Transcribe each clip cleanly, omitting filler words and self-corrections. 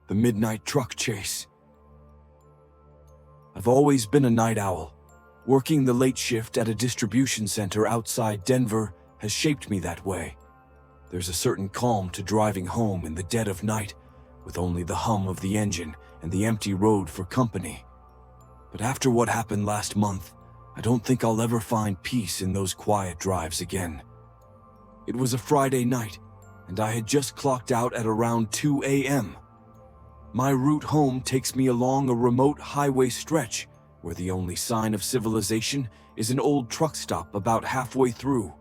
The midnight truck chase. I've always been a night owl. Working the late shift at a distribution center outside Denver has shaped me that way. There's a certain calm to driving home in the dead of night, with only the hum of the engine and the empty road for company. But after what happened last month, I don't think I'll ever find peace in those quiet drives again. It was a Friday night, and I had just clocked out at around 2 a.m. My route home takes me along a remote highway stretch where the only sign of civilization is an old truck stop about halfway through.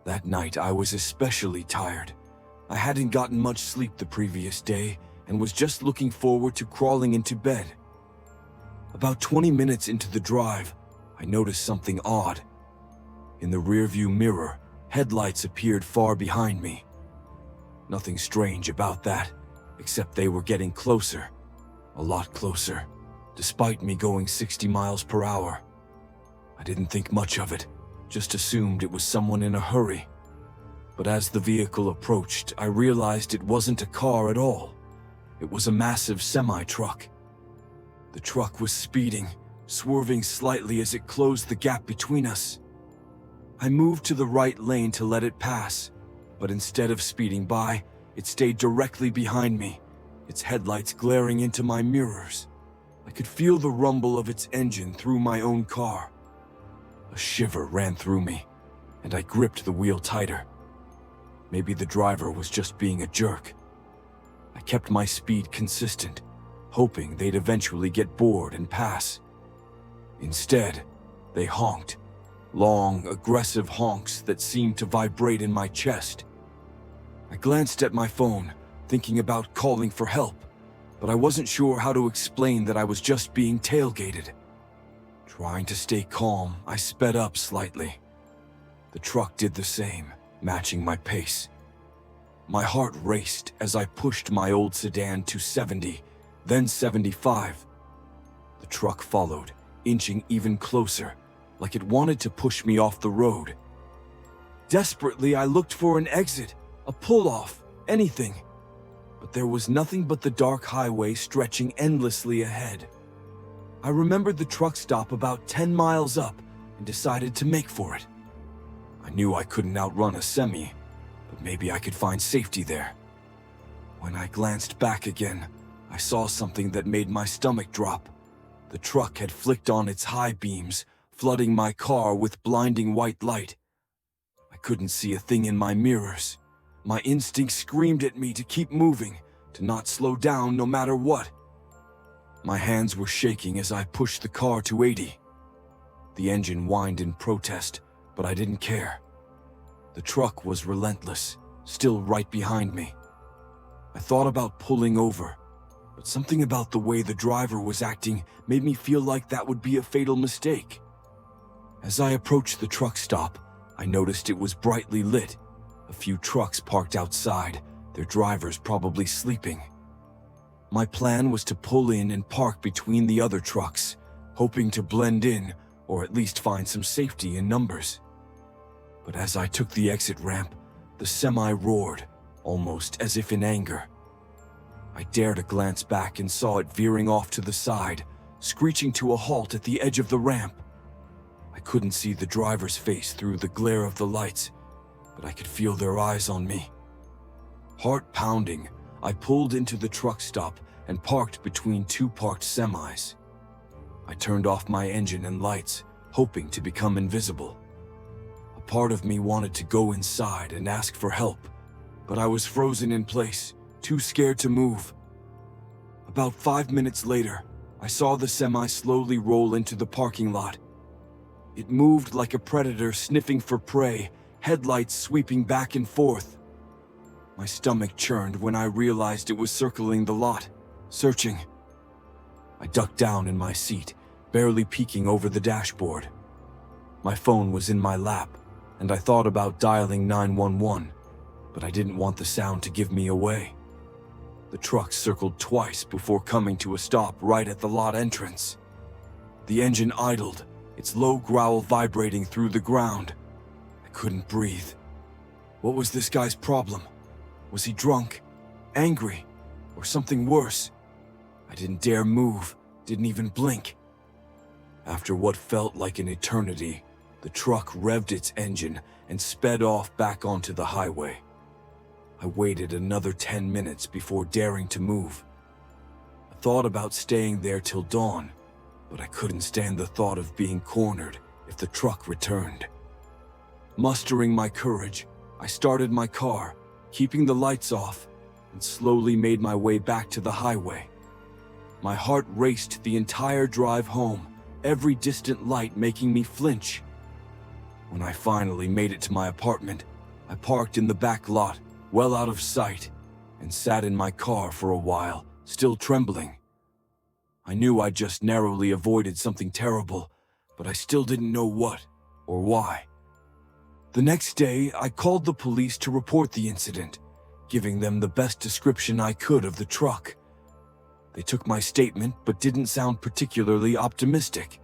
That night I was especially tired. I hadn't gotten much sleep the previous day and was just looking forward to crawling into bed. About 20 minutes into the drive, I noticed something odd. In the rearview mirror, headlights appeared far behind me. Nothing strange about that, except they were getting closer, a lot closer, despite me going 60 miles per hour. I didn't think much of it, just assumed it was someone in a hurry. But as the vehicle approached, I realized it wasn't a car at all. It was a massive semi-truck. The truck was speeding, swerving slightly as it closed the gap between us. I moved to the right lane to let it pass, but instead of speeding by, it stayed directly behind me, its headlights glaring into my mirrors. I could feel the rumble of its engine through my own car. A shiver ran through me, and I gripped the wheel tighter. Maybe the driver was just being a jerk. I kept my speed consistent, hoping they'd eventually get bored and pass. Instead, they honked. Long, aggressive honks that seemed to vibrate in my chest. I glanced at my phone, thinking about calling for help, but I wasn't sure how to explain that I was just being tailgated. Trying to stay calm, I sped up slightly. The truck did the same, matching my pace. My heart raced as I pushed my old sedan to 70, then 75. The truck followed, inching even closer, like it wanted to push me off the road. Desperately, I looked for an exit, a pull-off, anything. But there was nothing but the dark highway stretching endlessly ahead. I remembered the truck stop about 10 miles up and decided to make for it. I knew I couldn't outrun a semi, but maybe I could find safety there. When I glanced back again, I saw something that made my stomach drop. The truck had flicked on its high beams, flooding my car with blinding white light. I couldn't see a thing in my mirrors. My instinct screamed at me to keep moving, to not slow down no matter what. My hands were shaking as I pushed the car to 80. The engine whined in protest, but I didn't care. The truck was relentless, still right behind me. I thought about pulling over, but something about the way the driver was acting made me feel like that would be a fatal mistake. As I approached the truck stop, I noticed it was brightly lit. A few trucks parked outside, their drivers probably sleeping. My plan was to pull in and park between the other trucks, hoping to blend in or at least find some safety in numbers. But as I took the exit ramp, the semi roared, almost as if in anger. I dared a glance back and saw it veering off to the side, screeching to a halt at the edge of the ramp. I couldn't see the driver's face through the glare of the lights, but I could feel their eyes on me. Heart pounding, I pulled into the truck stop and parked between two parked semis. I turned off my engine and lights, hoping to become invisible. A part of me wanted to go inside and ask for help, but I was frozen in place, too scared to move. About 5 minutes later, I saw the semi slowly roll into the parking lot. It moved like a predator sniffing for prey, headlights sweeping back and forth. My stomach churned when I realized it was circling the lot, searching. I ducked down in my seat, barely peeking over the dashboard. My phone was in my lap, and I thought about dialing 911, but I didn't want the sound to give me away. The truck circled twice before coming to a stop right at the lot entrance. The engine idled, its low growl vibrating through the ground. I couldn't breathe. What was this guy's problem? Was he drunk? Angry? or something worse. I didn't dare move, didn't even blink. After what felt like an eternity, the truck revved its engine and sped off back onto the highway. I waited another 10 minutes before daring to move. I thought about staying there till dawn, but I couldn't stand the thought of being cornered if the truck returned. Mustering my courage, I started my car, keeping the lights off, and slowly made my way back to the highway. My heart raced the entire drive home, every distant light making me flinch. When I finally made it to my apartment, I parked in the back lot, well out of sight, and sat in my car for a while, still trembling. I knew I'd just narrowly avoided something terrible, but I still didn't know what or why. The next day, I called the police to report the incident, giving them the best description I could of the truck. They took my statement but didn't sound particularly optimistic.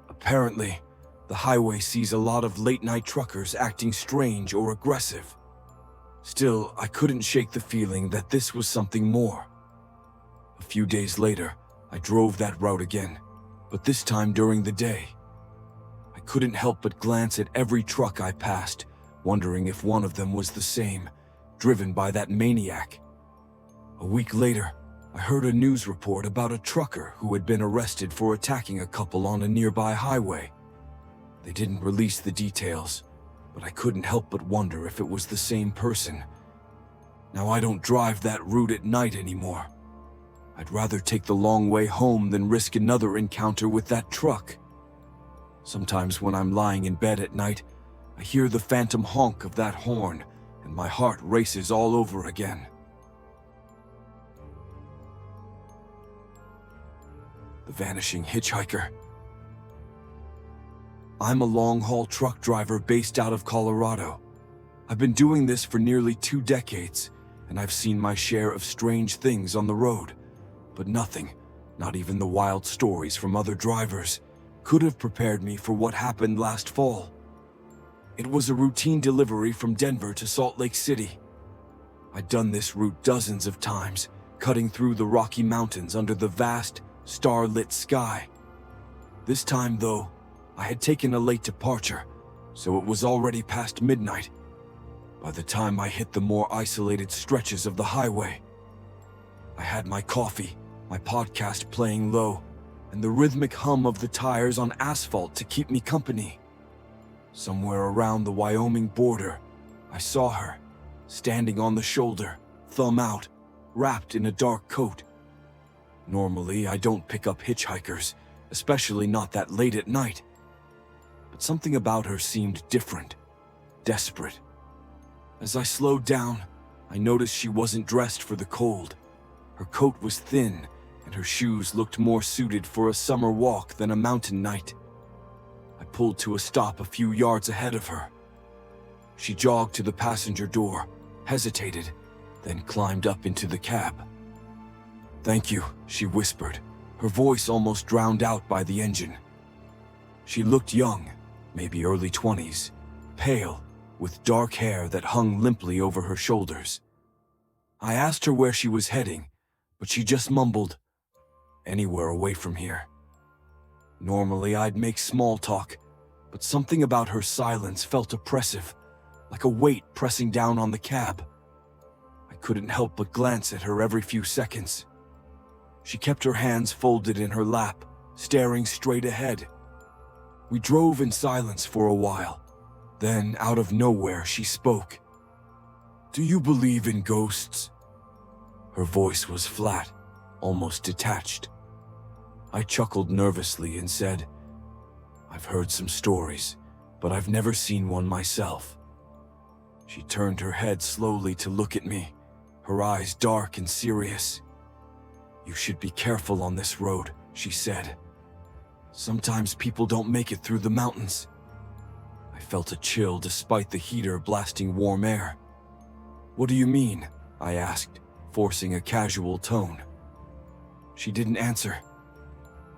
Apparently, the highway sees a lot of late-night truckers acting strange or aggressive. Still, I couldn't shake the feeling that this was something more. A few days later, I drove that route again, but this time during the day. I couldn't help but glance at every truck I passed, wondering if one of them was the same, driven by that maniac. A week later, I heard a news report about a trucker who had been arrested for attacking a couple on a nearby highway. They didn't release the details, but I couldn't help but wonder if it was the same person. Now I don't drive that route at night anymore. I'd rather take the long way home than risk another encounter with that truck. Sometimes when I'm lying in bed at night, I hear the phantom honk of that horn, and my heart races all over again. The Vanishing Hitchhiker. I'm a long-haul truck driver based out of Colorado. I've been doing this for nearly 2 decades, and I've seen my share of strange things on the road. But nothing, not even the wild stories from other drivers, could have prepared me for what happened last fall. It was a routine delivery from Denver to Salt Lake City. I'd done this route dozens of times, cutting through the Rocky Mountains under the vast, star-lit sky. This time, though, I had taken a late departure, so it was already past midnight. By the time I hit the more isolated stretches of the highway, I had my coffee, my podcast playing low, and the rhythmic hum of the tires on asphalt to keep me company. Somewhere around the Wyoming border, I saw her, standing on the shoulder, thumb out, wrapped in a dark coat. Normally, I don't pick up hitchhikers, especially not that late at night. But something about her seemed different, desperate. As I slowed down, I noticed she wasn't dressed for the cold. Her coat was thin, and her shoes looked more suited for a summer walk than a mountain night. I pulled to a stop a few yards ahead of her. She jogged to the passenger door, hesitated, then climbed up into the cab. "Thank you," she whispered, her voice almost drowned out by the engine. She looked young, maybe early 20s, pale, with dark hair that hung limply over her shoulders. I asked her where she was heading, but she just mumbled, "Anywhere away from here." Normally I'd make small talk, but something about her silence felt oppressive, like a weight pressing down on the cab. I couldn't help but glance at her every few seconds. She kept her hands folded in her lap, staring straight ahead. We drove in silence for a while. Then, out of nowhere, she spoke. "Do you believe in ghosts?" Her voice was flat, almost detached. I chuckled nervously and said, "I've heard some stories, but I've never seen one myself." She turned her head slowly to look at me, her eyes dark and serious. "You should be careful on this road," she said. "Sometimes people don't make it through the mountains." I felt a chill despite the heater blasting warm air. "What do you mean?" I asked, forcing a casual tone. She didn't answer.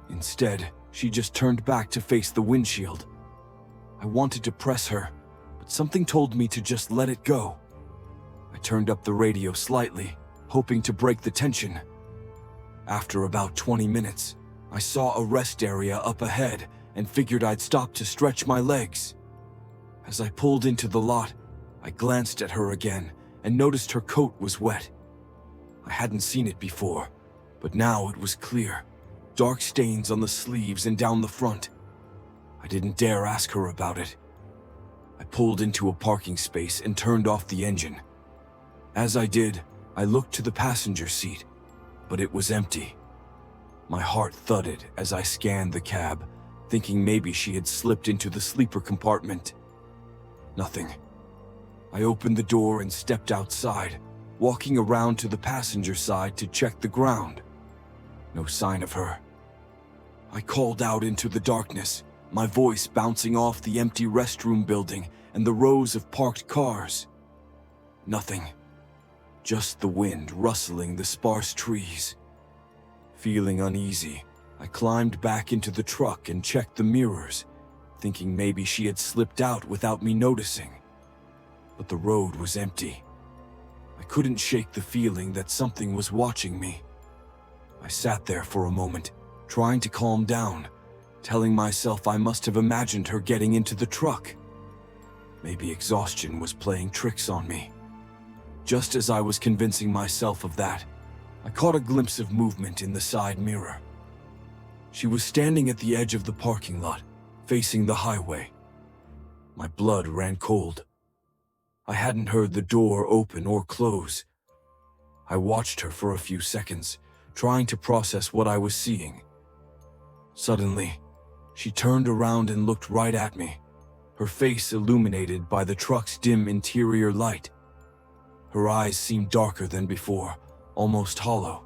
Instead, she just turned back to face the windshield. I wanted to press her, but something told me to just let it go. I turned up the radio slightly, hoping to break the tension. After about 20 minutes, I saw a rest area up ahead and figured I'd stop to stretch my legs. As I pulled into the lot, I glanced at her again and noticed her coat was wet. I hadn't seen it before, but now it was clear. Dark stains on the sleeves and down the front. I didn't dare ask her about it. I pulled into a parking space and turned off the engine. As I did, I looked to the passenger seat, but it was empty. My heart thudded as I scanned the cab, thinking maybe she had slipped into the sleeper compartment. Nothing. I opened the door and stepped outside, walking around to the passenger side to check the ground. No sign of her. I called out into the darkness, my voice bouncing off the empty restroom building and the rows of parked cars. Nothing. Just the wind rustling the sparse trees. Feeling uneasy, I climbed back into the truck and checked the mirrors, thinking maybe she had slipped out without me noticing. But the road was empty. I couldn't shake the feeling that something was watching me. I sat there for a moment, trying to calm down, telling myself I must have imagined her getting into the truck. Maybe exhaustion was playing tricks on me. Just as I was convincing myself of that, I caught a glimpse of movement in the side mirror. She was standing at the edge of the parking lot, facing the highway. My blood ran cold. I hadn't heard the door open or close. I watched her for a few seconds, trying to process what I was seeing. Suddenly, she turned around and looked right at me, her face illuminated by the truck's dim interior light. Her eyes seemed darker than before, almost hollow.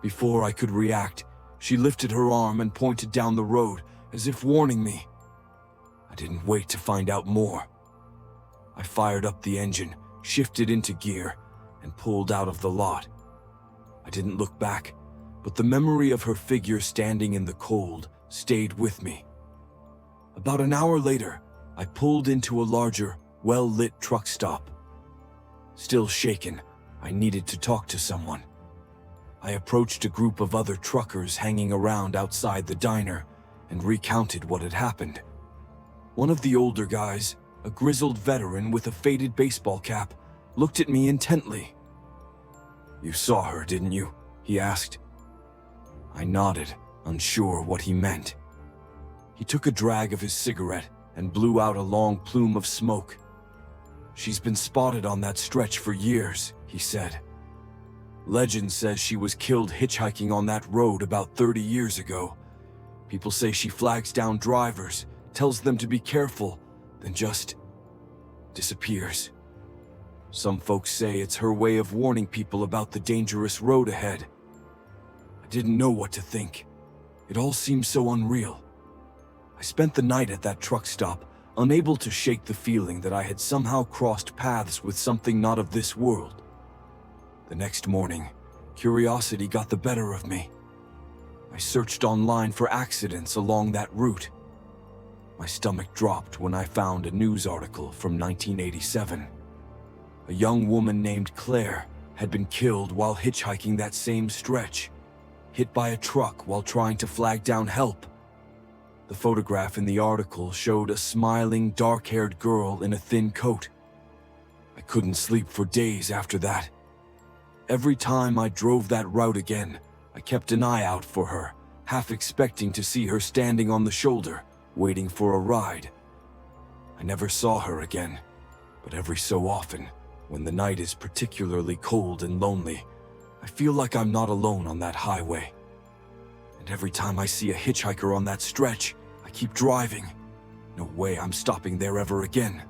Before I could react, she lifted her arm and pointed down the road, as if warning me. I didn't wait to find out more. I fired up the engine, shifted into gear, and pulled out of the lot. I didn't look back, but the memory of her figure standing in the cold stayed with me. About an hour later, I pulled into a larger, well-lit truck stop. Still shaken, I needed to talk to someone. I approached a group of other truckers hanging around outside the diner and recounted what had happened. One of the older guys, a grizzled veteran with a faded baseball cap, looked at me intently. "You saw her, didn't you?" he asked. I nodded, unsure what he meant. He took a drag of his cigarette and blew out a long plume of smoke. "She's been spotted on that stretch for years," he said. "Legend says she was killed hitchhiking on that road about 30 years ago. People say she flags down drivers, tells them to be careful, then just disappears. Some folks say it's her way of warning people about the dangerous road ahead." I didn't know what to think. It all seemed so unreal. I spent the night at that truck stop, unable to shake the feeling that I had somehow crossed paths with something not of this world. The next morning, curiosity got the better of me. I searched online for accidents along that route. My stomach dropped when I found a news article from 1987. A young woman named Claire had been killed while hitchhiking that same stretch, hit by a truck while trying to flag down help. The photograph in the article showed a smiling, dark-haired girl in a thin coat. I couldn't sleep for days after that. Every time I drove that route again, I kept an eye out for her, half expecting to see her standing on the shoulder, waiting for a ride. I never saw her again, but every so often, when the night is particularly cold and lonely, I feel like I'm not alone on that highway. And every time I see a hitchhiker on that stretch, I keep driving. No way I'm stopping there ever again.